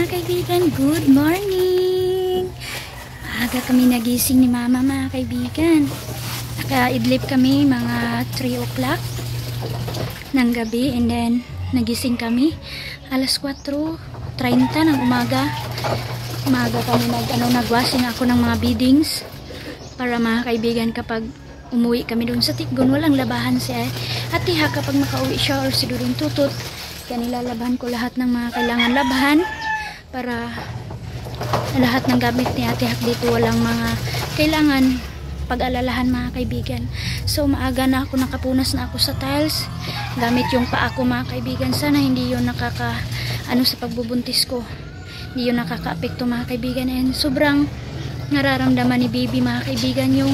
mga kaibigan, good morning! Aga kami nagising ni mama mga kaibigan. Nakaidlip kami mga 3 o'clock ng gabi and then nagising kami alas 4:30 ng umaga. Umaga kami nagwashing ako ng mga beadings para mga kaibigan kapag umuwi kami doon sa Tikgon, walang labahan si Ate Ha kapag makauwi siya or si Dudong Tutut. Kaya nilalabahan ko lahat ng mga kailangan labahan para lahat ng gamit ni Ate Hak dito walang mga kailangan pag-alalahan mga kaibigan. So maaga na ako, nakapunas na ako sa tiles gamit yung paa ko mga kaibigan. Sana hindi yun sa pagbubuntis ko, hindi yun nakaka-apekto mga kaibigan. And sobrang nararamdaman ni baby mga kaibigan yung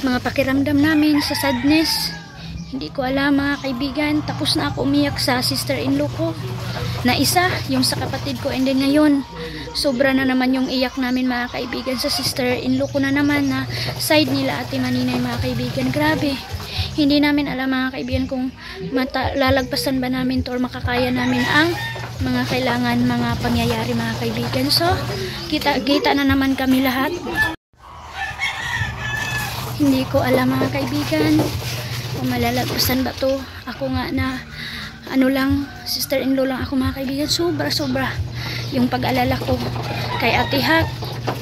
mga pakiramdam namin sa sadness. Hindi ko alam mga kaibigan. Tapos na ako umiyak sa sister-in-law ko na isa, yung sa kapatid ko. And then ngayon, sobra na naman yung iyak namin mga kaibigan sa sister-in-law ko na naman na side nila Ate Maninay mga kaibigan. Grabe. Hindi namin alam mga kaibigan kung lalagpasan ba namin to or makakaya namin ang mga kailangan, mga pangyayari mga kaibigan. So, kita na naman kami lahat. Hindi ko alam mga kaibigan kung malalagpasan ba to. Ako nga na sister-in-law lang ako mga kaibigan. Sobra yung pag-alala ko kay Ate Hak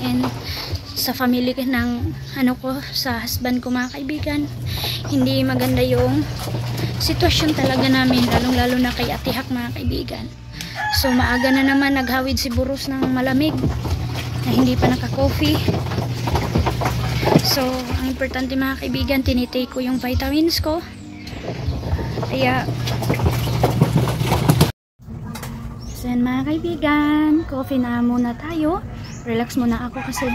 and sa family ng sa husband ko mga kaibigan. Hindi maganda yung sitwasyon talaga namin, lalong-lalo na kay Ate Hak mga kaibigan. So maaga na naman naghawid si Burus ng malamig na hindi pa naka-coffee. So ang importante mga kaibigan, tinitake ko yung vitamins ko. Kaya sen mga kaibigan, coffee na muna tayo. Relax muna ako kasi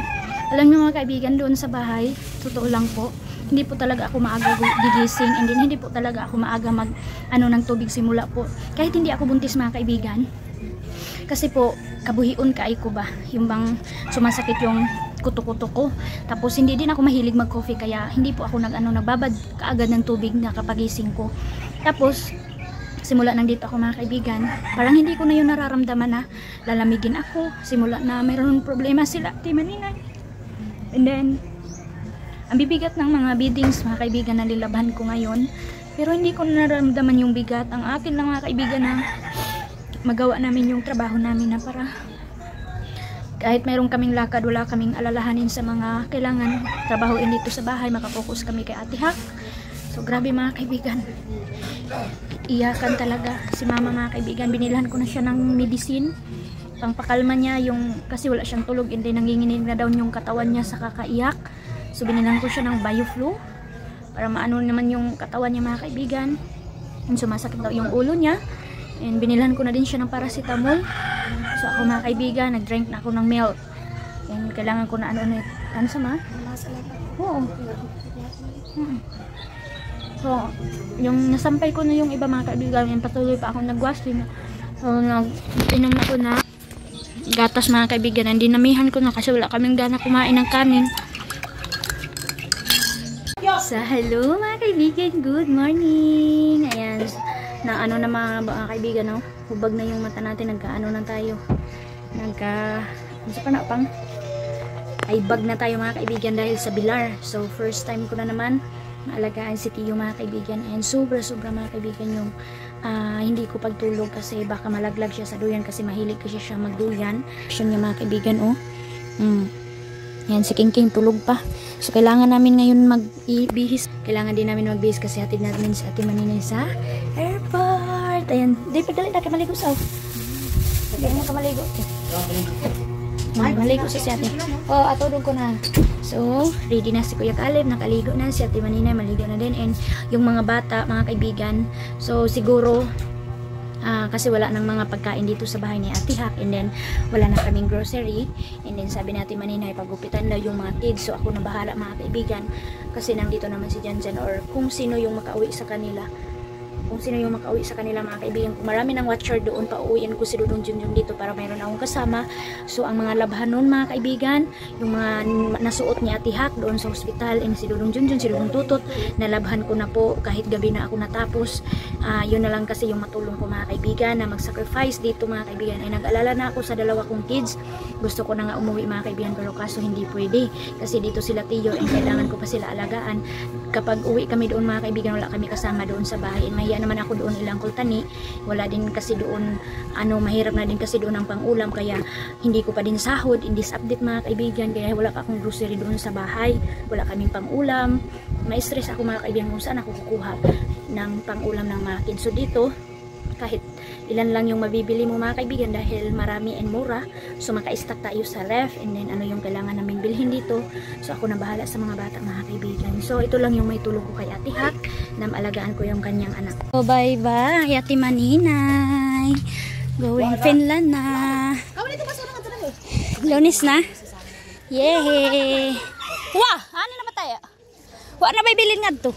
alam niyo mga kaibigan, doon sa bahay, totoo lang po, hindi po talaga ako maaga gigising and then hindi po talaga ako maaga ng tubig simula po. Kahit hindi ako buntis mga kaibigan. Kasi po, kabuhion kaay ko ba? Yung bang sumasakit yung kuto-kuto ko. Tapos hindi din ako mahilig mag-coffee kaya hindi po ako nagbabad kaagad ng tubig na kapagising ko. Tapos simula nang dito ako mga kaibigan, parang hindi ko na yun nararamdaman na lalamigin ako. Simula na mayroon problema sila Ate Maninay. And then ang bibigat ng mga beadings mga kaibigan na nilabahan ko ngayon, pero hindi ko nararamdaman yung bigat. Ang akin lang mga kaibigan na magawa namin yung trabaho namin na para kahit mayroon kaming lakad, wala kaming alalahanin sa mga kailangan trabahoin dito sa bahay, makapokus kami kay Ate Hak. So grabe mga kaibigan, iyakan talaga si mama mga kaibigan. Binilhan ko na siya ng medicine pangpakalma niya kasi wala siyang tulog, hindi nanginginig na daw yung katawan niya sa kakaiyak. So binilhan ko siya ng BioFlu para maano naman yung katawan niya mga kaibigan. And sumasakit daw yung ulo niya. And binilhan ko na din siya ng paracetamol. So ako mga kaibigan, nag-drink na ako ng milk. And kailangan ko na ano sama? Oo. So, yung nasampay ko na yung iba mga kaibigan, yung patuloy pa ako nag-washing. So, inom na ko na gatas mga kaibigan. And dinamihan ko na kasi wala kaming gana kumain ng kanin. So, hello mga kaibigan, good morning. Ayan. Na na mga kaibigan, no? Hubag na yung mata natin, nagkaano na tayo, ay bag na tayo mga kaibigan dahil sa bilar. So first time ko na naman maalagaan si Tiyo mga kaibigan, and sobra mga kaibigan yung hindi ko pagtulog kasi baka malaglag siya sa duyan kasi mahilig kasi siya magduyan. Siya niya mga kaibigan, yan si King tulog pa. So kailangan namin ngayon magbihis. Kailangan din namin magbihis kasi hatid natin si Ate Maninay sa airport. Ayan, dali na kamaligo sa dali na kamaligo. Maligo si Ate. Atulog ko na. So ready na si Kuya Caleb, nakaligo na si Ate Maninay, maligo na din, and yung mga bata mga kaibigan. So siguro kasi wala nang mga pagkain dito sa bahay ni Ate Hak, and then wala na kaming grocery, and then sabi natin Maninay pagupitan daw yung mga kids. So ako na bahala mga kaibigan kasi nandito naman si Janjan or kung sino yung makauwi sa kanila. kung sino yung makauwi sa kanila mga kaibigan. Kung marami ng watcher doon, pauwiin ko si Dudong Junjun dito para mayroon akong kasama. So ang mga labhan nun mga kaibigan, yung mga nasuot ni Ate Hak doon sa hospital, and si Dudong Junjun, si Dudong Tutot, nalabhan ko na po kahit gabi na ako natapos. Yun na lang kasi yung matulong ko mga kaibigan na mag-sacrifice dito mga kaibigan. Ay nag-alala na ako sa dalawa kong kids. Gusto ko na nga umuwi mga kaibigan, pero kaso hindi pwede kasi dito sila tiyo and kailangan ko pa sila alagaan. Kapag uwi kami doon mga kaibigan, wala kami kasama doon sa bahay, and mahiya naman ako doon ilang kultani, wala din kasi doon mahirap na din kasi doon ang pangulam, kaya hindi ko pa din sahod in this update mga kaibigan, kaya wala pa akong grocery doon sa bahay, wala kaming pangulam. Ma-stress ako mga kaibigan kung saan ako kukuha ng pangulam ng mga kids. So dito kahit ilan lang yung mabibili mo mga kaibigan dahil marami and mura, so maka-stack tayo sa ref, and then ano yung kailangan namin bilhin dito. So ako na bahala sa mga bata mga kaibigan. So ito lang yung may tulong ko kay Ate Hak, na maalagaan ko yung kanyang anak. So bye bye Ate Maninay, going Finland na. Lunes na. Yay! Wah! Ano na ba tayo? Wala na ba bilhin nga to?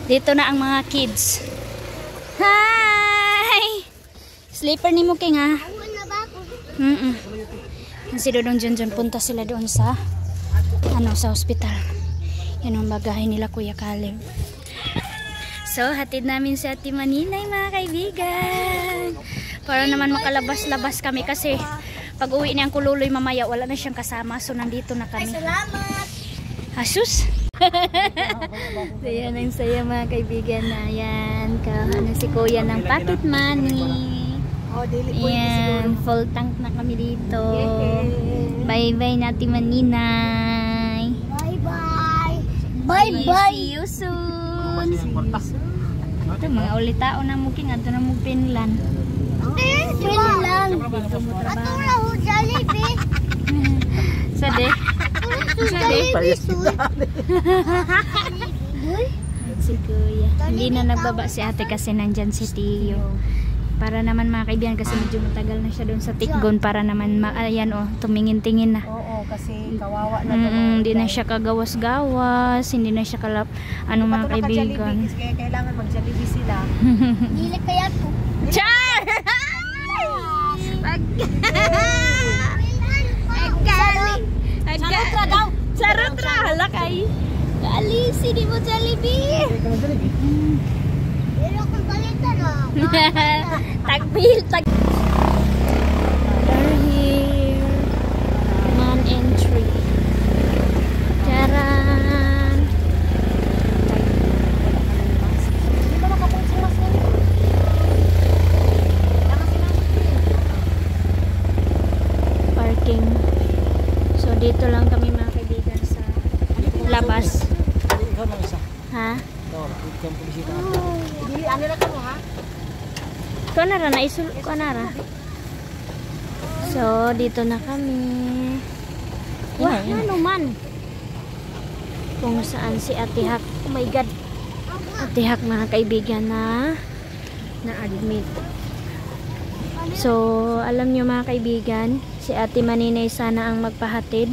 Dito na ang mga kids. Hi! Sleeper ni mo king ha? Si Dudong Junjun, punta sila doon sa sa hospital. Yan ang bagahe nila Kuya Caleb. So hatid namin si Ate Maninay mga kaibigan. Para naman makalabas-labas kami kasi pag uwi niyang Kululoy mamaya wala na siyang kasama, so nandito na kami. Salamat! Asus! So yan ang saya mga kaibigan na yan. Si Kuya ng pocket money. Yan, full tank na kami dito. Bye bye Ate Maninay. Bye bye. Bye bye. See you soon. Ito mga ulitao na muking ato na mo Finland. Finland. Dito mo trabaho. Jollibee. Sade. Si Kuya. Hindi na nagbaba si ate kasi nandyan si Tiyo. Para naman mga kaibigan kasi medyo matagal na siya doon sa Tikgon, para naman ayan tumingin-tingin na. Oo, kasi kawawa na hindi na siya kagawas-gawas, hindi na siya mga kaibigan. Kaya kailangan mag-Jollibee sila. Dili kaya po. Char! Charot daw. Charot ra hala kay. Kali sini mo Jollibee. Pero kung balita na. Tagbil tag. We're here. Man entry. Charan. Parking. So dito lang kami mga kaibigan sa labas. Ha? Dili ano na kamo ha? Kanara na isul kanara. So dito na kami. Wah, ano man? Kung saan si Ate Hak. Oh my God. Ate Hak mga kaibigan na admit. So alam nyo mga kaibigan, si Ate Maninay sana ang magpahatid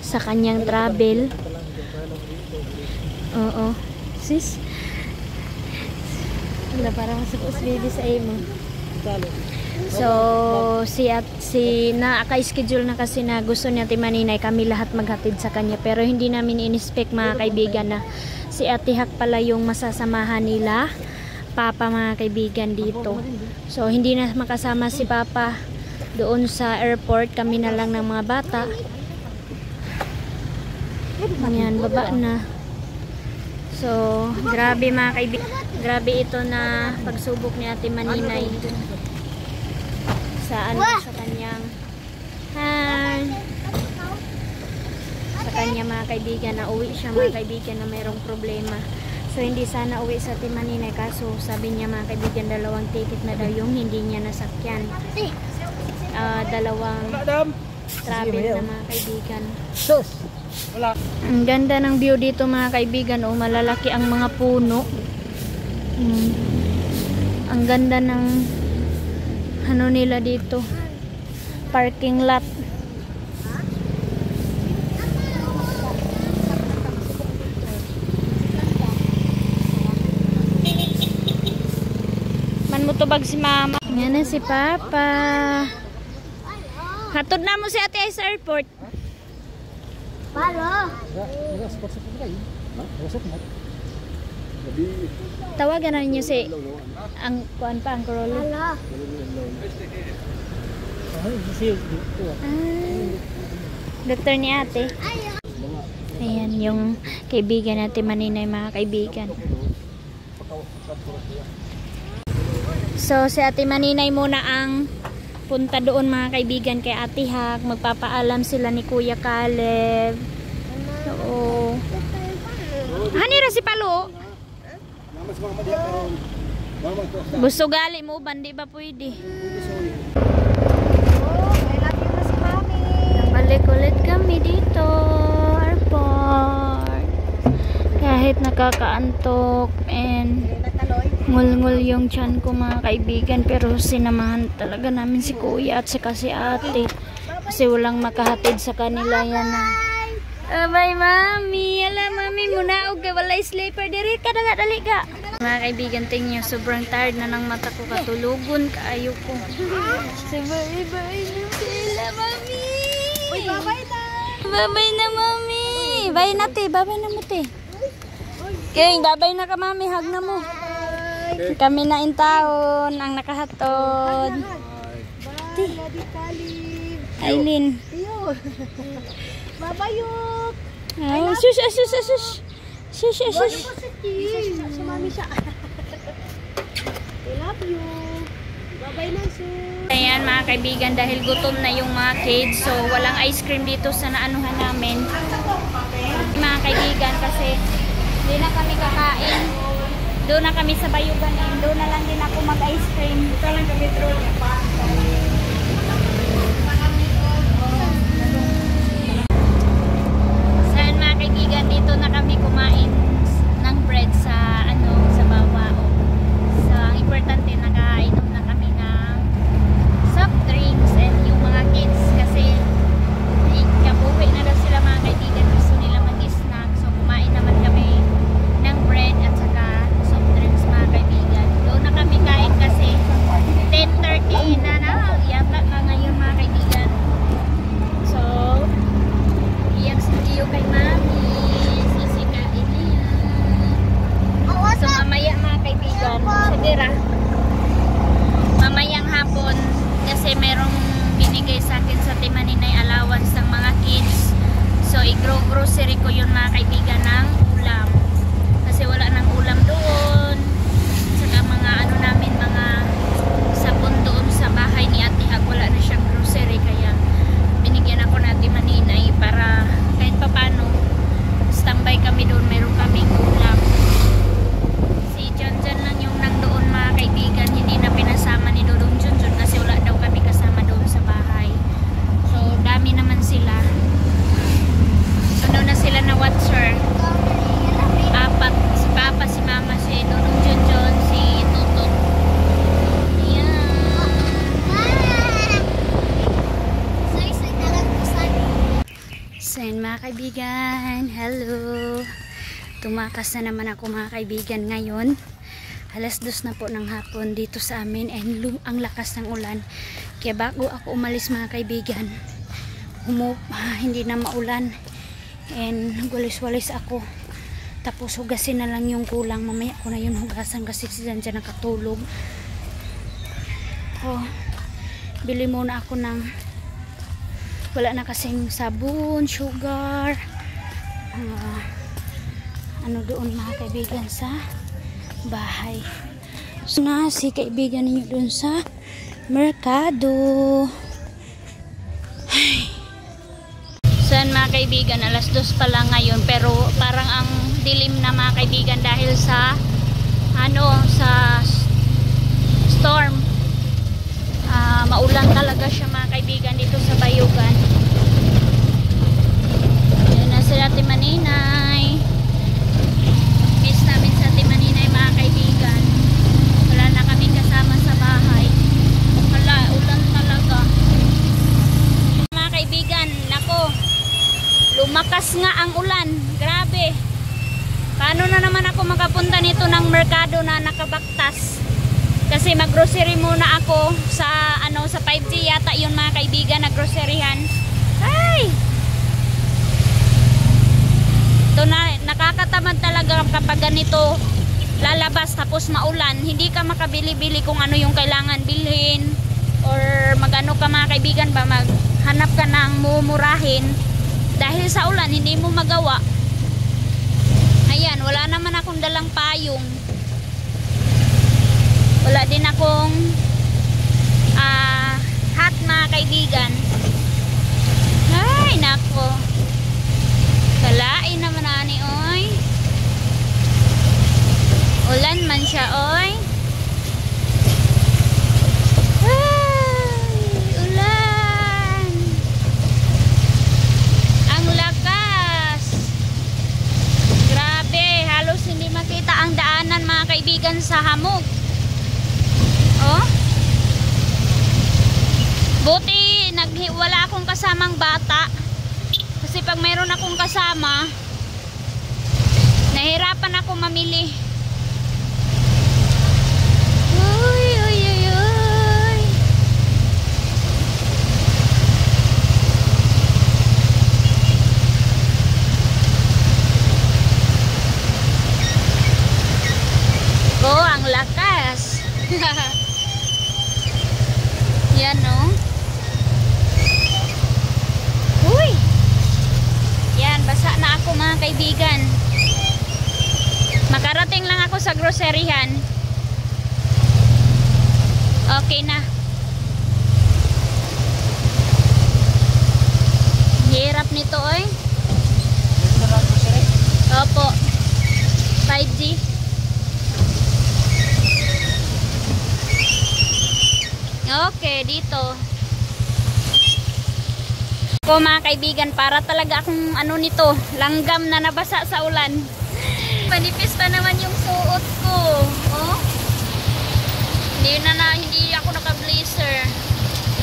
sa kanyang travel. Oo. Sis. Wala para masapos baby sa imo. So si naka-schedule na kasi na gusto ni Ate Maninay kami lahat maghatid sa kanya, pero hindi namin in-expect mga kaibigan na si Ate Hak pala yung masasamahan nila Papa mga kaibigan dito. So hindi na makasama si Papa doon sa airport, kami na lang ng mga bata. Ayan, baba na. So grabe mga kaibigan, grabe ito na pagsubok ni Ate Maninay sa sa kanyang sa kanya mga kaibigan, na uwi siya mga kaibigan na mayroong problema. So hindi sana uwi sa Ate Maninay, kaso sabi niya mga kaibigan dalawang ticket na daw yung hindi niya nasakyan. Dalawang travel na mga kaibigan. Wala. Ang ganda ng view dito mga kaibigan. Malalaki ang mga puno. Ang ganda ng nila dito, parking lot. Ganahan mo tubag si mama. Yan na si papa. Hatod na mo si ate ay sa airport. Tawagan na ninyo si ang kuan pa ang Corolo. Doktor ni ate. Ayan yung kaibigan natin Maninay, mga kaibigan. So si ate Maninay muna ang punta doon, mga kaibigan, kay ate Hak. Magpapaalam sila ni Kuya Caleb. So, hanira si Palo. Gusto gali mo, bandi ba pwede? Balik ulit kami dito, airport. Kahit nakakaantok and ngul-ngul yung tiyan ko, mga kaibigan, pero sinamahan talaga namin si Kuya at saka si ate kasi walang makahatid sa kanila. Yan na. Bye mami. Ala mami, muna og walay sleeper diri ka daga dali ka. Mga kaibigan, tingnan, sobrang tired na ng mata ko, katulugon kaayo ko. So bye bye na sila mami. Uy, bye na. Bye na mami. Bye na te, bye na mo te. King, bye na ka mami, hug na mo. Kami na in taon ang nakahatod. Bye, Daddy Caleb. Aileen. Babayok. Ay, sus. Si mami siya. I love you. Bye na, sus. Ayan mga kaibigan, dahil gutom na yung mga kids, so walang ice cream dito sa naanuhan namin. Mga kaibigan, kasi hindi na kami kakain. Doon na kami sa Bayugan, and doon na lang din ako mag-ice cream. Ito lang kami true. Saan mga kaibigan, dito na kami kumain ng bread sa sa Bawao. So ang importante, nakainom na kami ng soft drinks and yung mga kids kasi kabuhay na daw sila, mga kaibigan, gusto nila mag-snack. So kumain naman kami ng bread at saka soft drinks, mga kaibigan. Doon na kami kain kasi 10:30 na yata na ngayon, mga kaibigan. So iyak si Gio kay mami, sisikain niya. So mamaya, mga kaibigan, sadira mamayang hapon, kasi merong binigay sa akin sa Maninay allowance ng mga kids. So i-grocery ko yun, mga kaibigan, ng ulam kasi wala nang ulam doon. Saka mga namin, mga sabon doon sa bahay ni Ate Hag, wala na siyang grocery, kaya binigyan ako na Maninay para kahit papano standby kami doon, meron kaming ulam. Si John lang yung nandoon, mga kaibigan, hindi na pinasama ni Dodong Junjun kasi wala daw kami kasama doon sa bahay. So dami naman sila. Ano na sila na watcher? Apat, si Papa, si Mama, si Dodong Junjun, si Tutot. Ayan. So yun, mga kaibigan, hello. Tumakas na naman ako, mga kaibigan, ngayon. Alas 2 na po ng hapon dito sa amin, and ang lakas ng ulan. Kaya bago ako umalis, mga kaibigan, hindi na maulan, and walis-walis ako. Tapos hugasin na lang yung kulang. Mamaya ko na yun hugasan kasi si Janjan nakatulog. Oh, bili muna ako ng wala na kasing sabon, sugar, doon, mga kaibigan, sa bahay. So na si kaibigan ninyo doon sa merkado. Ay. So mga kaibigan, alas 2 pa lang ngayon, pero parang ang dilim na, mga kaibigan, dahil sa sa storm. Maulan talaga siya, mga kaibigan, dito sa Bayugan. Yun na sila Ate Maninay. Miss namin sa Ate Maninay, mga kaibigan. Wala na kami kasama sa bahay. Wala, ulan talaga. Mga kaibigan, nako, lumakas nga ang ulan. Grabe. Paano na naman ako makapunta nito ng merkado na nakabaktas? Kasi mag-grocery muna ako sa sa 5G yata yun mga kaibigan, na groceryhan. Ay! Ito na, nakakatamad talaga kapag ganito lalabas tapos maulan, hindi ka makabili-bili kung ano yung kailangan bilhin, or magano ka mga kaibigan ba, maghanap ka ng mumurahin dahil sa ulan hindi mo magawa. Ayan, wala naman akong dalang payong, wala din akong hat mga kaibigan. Ay nako, kalain naman ani oy, ulan man siya oy. Ay, ulan, ang lakas, grabe, halos hindi makita ang daanan mga kaibigan sa hamog. Oh, buti wala akong kasamang bata, kasi pag mayroon akong kasama nahirapan ako mamili. Uy, uy, uy, uy. Oh, ang lakas. Yan no. Uy. Yan, basa na ako mga kaibigan. Makarating lang ako sa groceryhan. Okay na. Hirap nito oy. Opo. 5G. Okay, dito. Ko mga kaibigan, para talaga akong nito, langgam na nabasa sa ulan. Manipis pa naman yung suot ko. Oh. Hindi ako naka-blazer.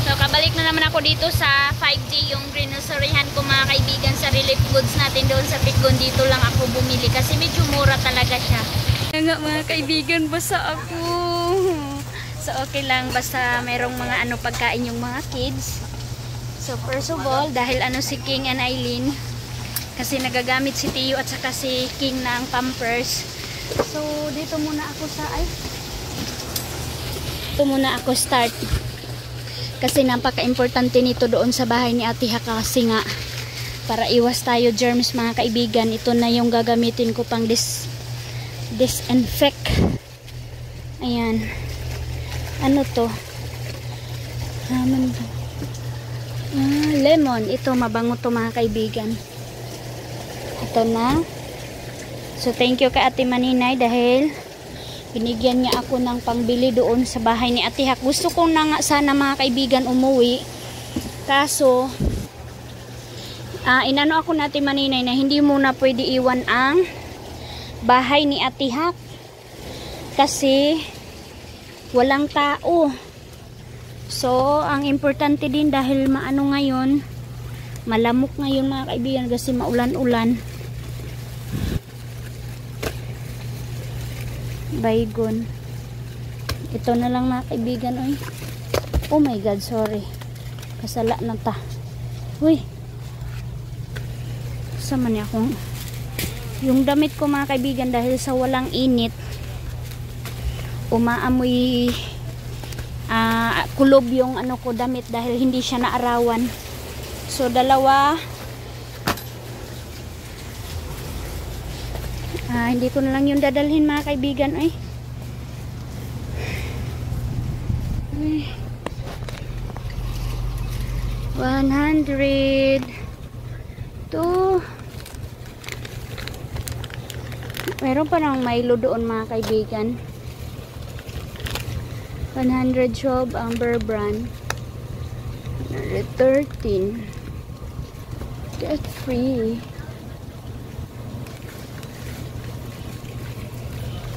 So kabalik na naman ako dito sa 5G, yung groceryhan ko mga kaibigan, sa relief goods natin doon sa Pikgon. Dito lang ako bumili kasi medyo mura talaga siya. Kaya nga mga kaibigan, basa ako. So okay lang, basta mayroong mga pagkain yung mga kids. So first of all, dahil si King and Eileen, kasi nagagamit si Tio at saka si King ng Pampers. So dito muna ako start. Kasi napaka-importante nito doon sa bahay ni Ate Ha, kasi nga para iwas tayo germs mga kaibigan. Ito na yung gagamitin ko pang disinfect. Ayan. Ano to? Lemon. Ito, mabango to mga kaibigan. Ito na. So thank you kay Ate Maninay dahil binigyan niya ako ng pangbili doon sa bahay ni Ate Hak. Gusto ko na nga sana mga kaibigan umuwi, kaso inano ako na Ate Maninay na hindi muna pwede iwan ang bahay ni Ate Hak kasi walang tao. So ang importante din dahil ngayon, malamok ngayon mga kaibigan kasi maulan-ulan. Baygon. Ito na lang mga kaibigan. Oy. Oh my god, sorry. Kasala na ta. Uy. Sama niya akong yung damit ko mga kaibigan dahil sa walang init, umaamoy kulob yung ko damit dahil hindi siya naarawan. So dalawa, hindi ko na lang yung dadalhin mga kaibigan. Ay. 100 to meron pa ng Milo doon mga kaibigan. 112 ang Bear Brand. 113 get free.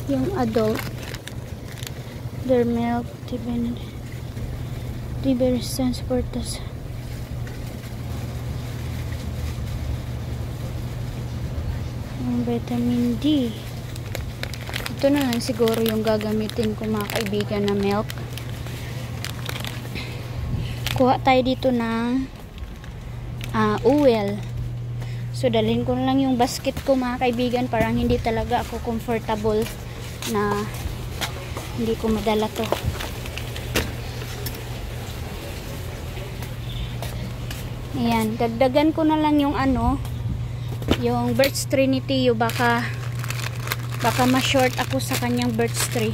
Yung adult their milk resistance portas. Yung vitamin D Ito na lang siguro yung gagamitin ko mga kaibigan na milk. Kuha tayo dito ng oil. So dalhin ko na lang yung basket ko mga kaibigan, parang hindi talaga ako comfortable na hindi ko madala to. Ayan, dagdagan ko na lang yung yung birch tree ni Tio, baka ma-short ako sa kanyang birch tree.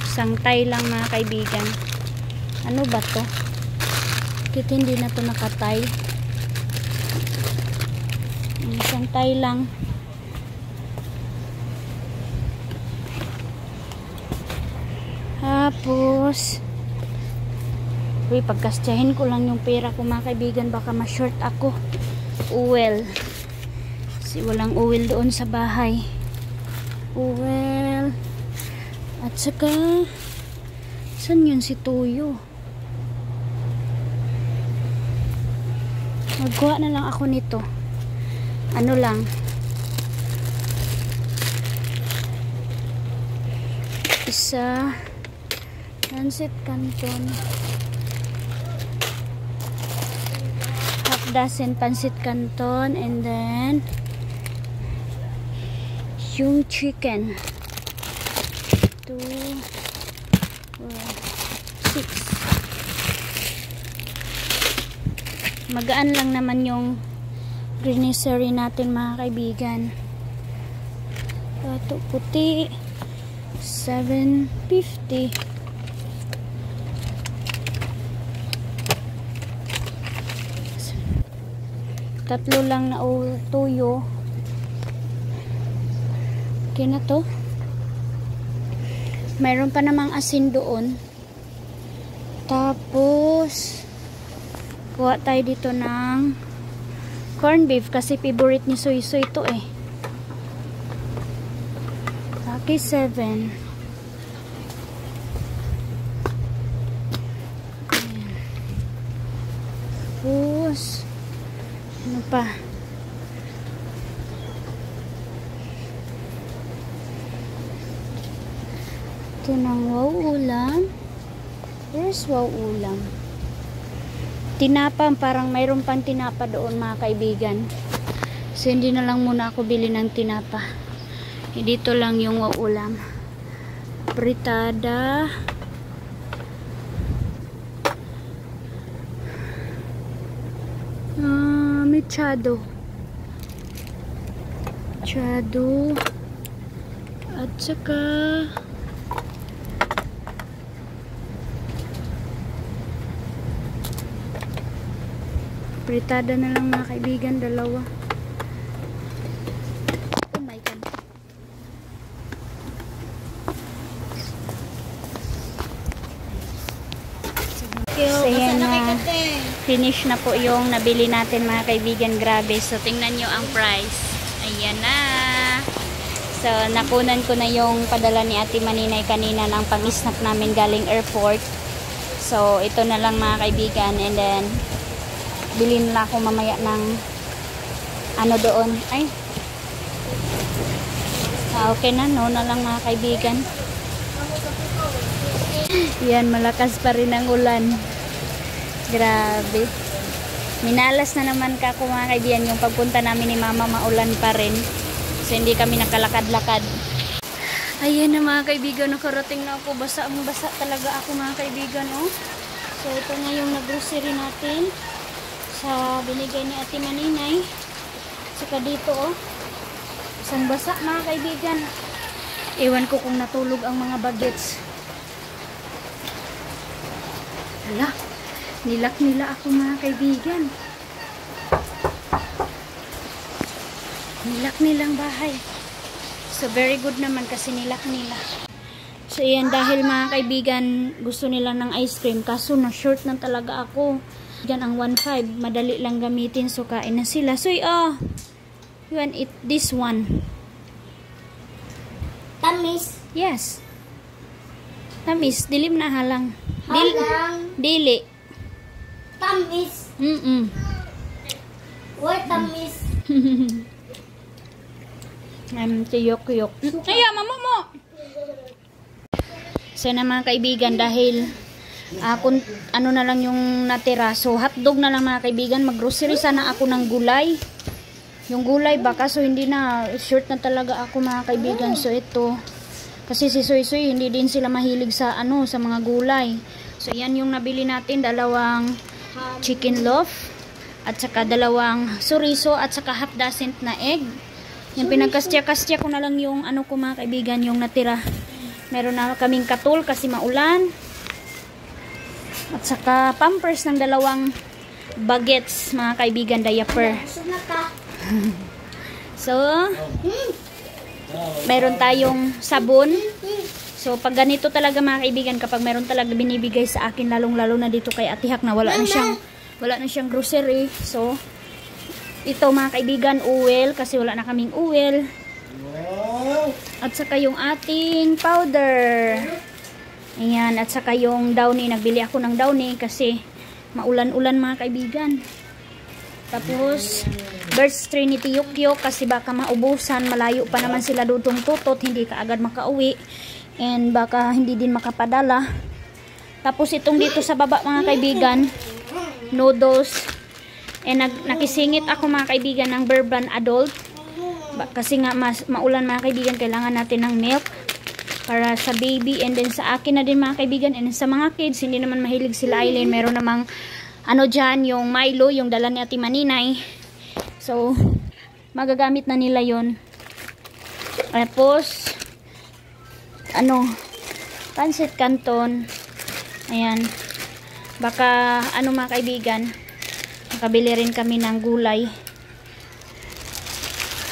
Isang tie lang mga kaibigan. Ano ba to? Bakit hindi na to nakatay? Isang tie lang. Tapos pagkastyahin ko lang yung pera ko mga kaibigan, baka ma-short ako. Oil. Kasi walang oil doon sa bahay. Oil. At saka saan yun si Tuyo? Magkuha na lang ako nito. Ano lang, isa pancit canton, half dozen pancit canton, and then yung chicken 2 4 6. Magaan lang naman yung grocery natin mga kaibigan. Ito puti $7.50. Tatlo lang na tuyo. Okay na to. Mayroon pa namang asin doon. Tapos kuha tayo dito ng corn beef kasi favorite ni Soy Soy ito eh. Taki 7. Tapos ano pa? Ito ng wow ulam. Where's wow ulam? Tinapa, parang mayroon pang tinapa doon mga kaibigan. So hindi na lang muna ako bili ng tinapa. Dito lang yung ulam. Fritada. Mechado. Mechado. At saka fritada na lang mga kaibigan, dalawa. Oh my God. So yan na, finish na po yung nabili natin mga kaibigan. Grabe. So tingnan nyo ang price. Ayan na. So nakunan ko na yung padala ni Ate Maninay kanina ng pang-snack namin galing airport. So ito na lang mga kaibigan, and then bilhin na ako mamaya ng ano doon. Ay, okay na, no na lang mga kaibigan. Yan, malakas pa rin ang ulan. Grabe. Minalas na naman ka ako mga kaibigan. Yung pagpunta namin ni Mama, maulan pa rin. So hindi kami nakalakad-lakad. Ayan na mga kaibigan, nakarating na ako. Basa talaga ako mga kaibigan, oh. So ito na yung nag-grocery natin sa binigay ni Ate Maninay. Saka dito, oh, isang basa mga kaibigan. Ewan ko kung natulog ang mga bagets. Hala, nilak nila ako mga kaibigan. Nilak nilang bahay. So very good naman kasi nilak nila. So yan, dahil mga kaibigan gusto nila ng ice cream, kaso na short na talaga ako. Yan ang 1.5, madali lang gamitin, so kain na sila. So you want eat this one? Tamis. Yes. Tamis, dilim na halang. Halang. Dili. Tamis. Mm-mm. What tamis? Tiyok-yok. Ay, mama mo! So na mga kaibigan, dahil kung ano na lang yung natira. So hotdog na lang mga kaibigan. Mag-grocery sana ako ng gulay. Yung gulay ba? Kaso hindi na. Short na talaga ako mga kaibigan. So ito. Kasi si Soy Soy, hindi din sila mahilig sa sa mga gulay. So yan yung nabili natin. 2 chicken loaf. At saka 2 chorizo. At saka half dozen na egg. Yung pinagkastya-kastya ko na lang yung ko mga kaibigan, yung natira. Meron na kaming katul kasi maulan. At saka pampers ng 2 bagets mga kaibigan, diaper. So, meron tayong sabon. So, pag ganito talaga mga kaibigan, kapag meron talaga binibigay sa akin, lalong-lalo na dito kay Ate Hak na wala na siyang grocery. So, ito mga kaibigan, oil, kasi wala na kaming oil. At saka yung ating powder. Ayan, at saka yung downy. Nagbili ako ng downy kasi maulan-ulan mga kaibigan. Tapos, Birds Trinity Yukyok kasi baka maubusan. Malayo pa naman sila dutong tutot. Hindi ka agad makauwi. And baka hindi din makapadala. Tapos itong dito sa baba mga kaibigan, noodles. And nakisingit ako mga kaibigan ng Bear Brand Adult. Kasi nga maulan mga kaibigan, kailangan natin ng milk para sa baby. And then sa akin na din mga kaibigan. And sa mga kids, hindi naman mahilig sila Aileen. Meron namang dyan, yung Milo, yung dala ni Ate Maninay. So, magagamit na nila yon. Tapos, pancit canton. Ayan. Baka, mga kaibigan, makabili rin kami ng gulay.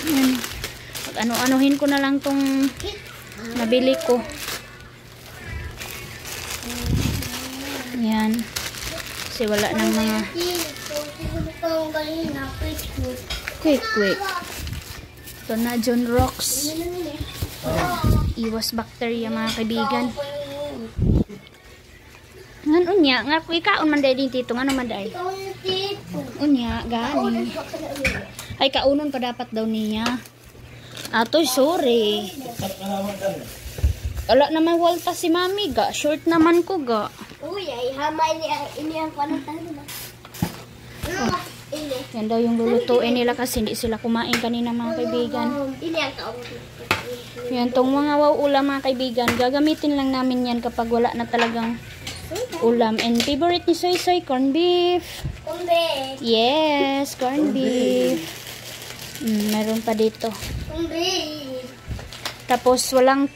Ayan. Anuhin ko na lang tong nabili ko. Ayan. Kasi wala ng mga quick. Ito na John Rocks. Iwas bacteria mga kaibigan. Unya, nga ikaon man dahil din tito. Ano man dahil? Unya, gani. Ay, kaunon pa dapat daw niya. Atoy, sorry. Wala naman walta si mami ga. Short naman ko ga. Uy, ay hamay ini ang panatan ba? Yan daw yung lulutuin nila kasi hindi sila kumain kanina mga kaibigan. Ini ang taong. Yan, tong mga ulam mga kaibigan, gagamitin lang namin yan kapag wala na talagang ulam. And favorite ni Soy Soy, corn beef. Corn beef. Yes, corn beef. Meron pa dito. Corn beef. Tapos walang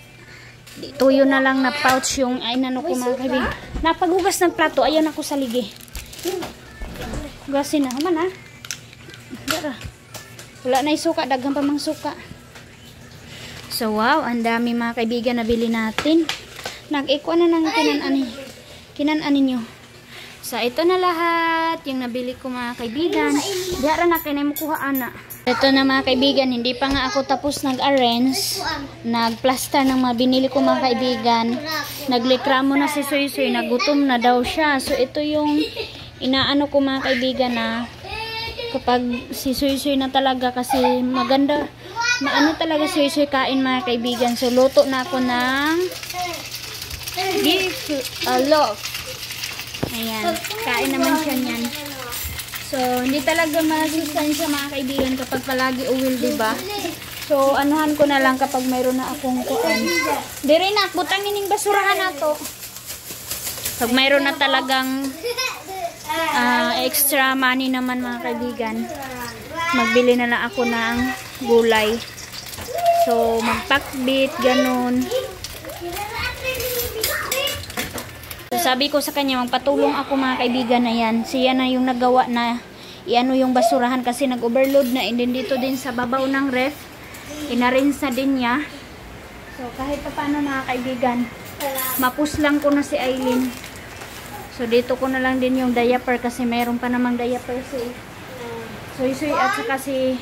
tuyo na lang na pouch yung ko mga kaibigan. Napaghugas ng plato, ayan ako sa ligi. Hugasin na, haman ha. Wala na isuka, daghang pa mang suka. So wow, ang dami mga kaibigan nabili natin. Nag-iko na ng kinanan ninyo. So ito na lahat yung nabili ko mga kaibigan. Diara na kayo na makuha ana. Ito na mga kaibigan, hindi pa nga ako tapos nag-arrange. Nag-plaster ng mga binili ko mga kaibigan. Naglikramo na si Soy Soy, nagutom na daw siya. So ito yung inaano ko mga kaibigan na kapag si Soy Soy na talaga kasi maganda. Maano talaga si Soy Soy kain mga kaibigan. So luto na ako ng beef loaf. Ayan, kain naman siya niyan. So, hindi talaga masustansya mga kaibigan kapag palagi uwil, diba? So, anuhan ko na lang kapag mayroon na akong kuan. Dire na, butangin yung basurahan na to. Pag mayroon na talagang extra money naman mga kaibigan, magbili na lang ako ng gulay. So, magpakbit, ganun. So, sabi ko sa kanya, magpatulong ako mga kaibigan na yan. Siya na yung nagawa na iano yung basurahan kasi nag-overload na. And then dito din sa babaw ng ref, inarinse na din niya. So, kahit pa paano mga kaibigan, mapuslang ko na si Aileen. So, dito ko na lang din yung diaper kasi mayroon pa namang diaper si Soy Soy at saka si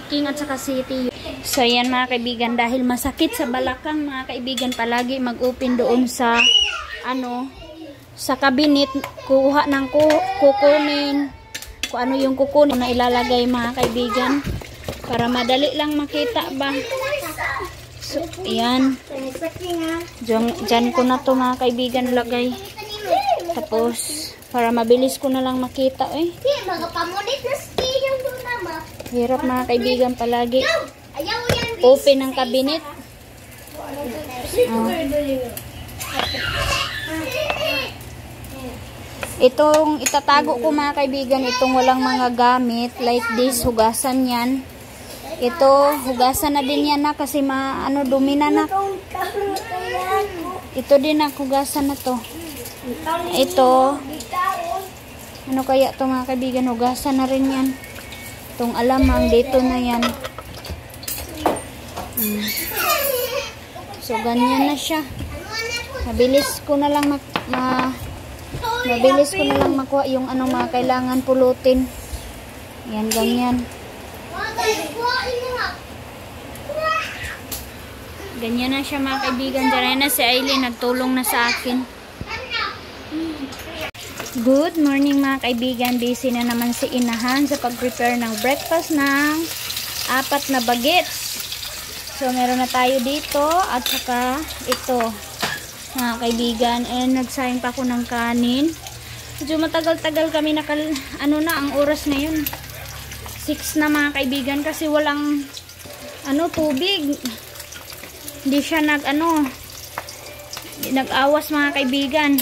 King at saka si Tiyo. So, yan mga kaibigan, dahil masakit sa balakang mga kaibigan, palagi mag-open doon sa sa cabinet, kuha ng kukunin, kung ano yung kukunin na ilalagay mga kaibigan. Para madali lang makita ba. So, ayan. Diyan ko na to mga kaibigan lagay. Tapos, para mabilis ko na lang makita eh. Hirap mga kaibigan palagi. Open ang cabinet. Itong itatago ko mga kaibigan, itong walang mga gamit like this, hugasan yan. Ito, hugasan na din yan na kasi dumi na na. Ito din na, hugasan na to. Ito, ano kaya to mga kaibigan, hugasan na rin yan. Itong alamang, dito na yan. So, ganyan na siya. Mabilis ko na lang makuha yung mga kailangan pulutin. Yan, ganyan. Ganyan na siya mga kaibigan. Diyan na si Aileen, nagtulong na sa akin. Good morning mga kaibigan. Busy na naman si Inahan sa pag-prepare ng breakfast ng 4 na bagets. So, meron na tayo dito at saka ito mga kaibigan. And nagsayang pa ako ng kanin. Medyo matagal-tagal kami ang oras ngayon. 6 na mga kaibigan kasi walang tubig. Hindi siya nag-awas mga kaibigan.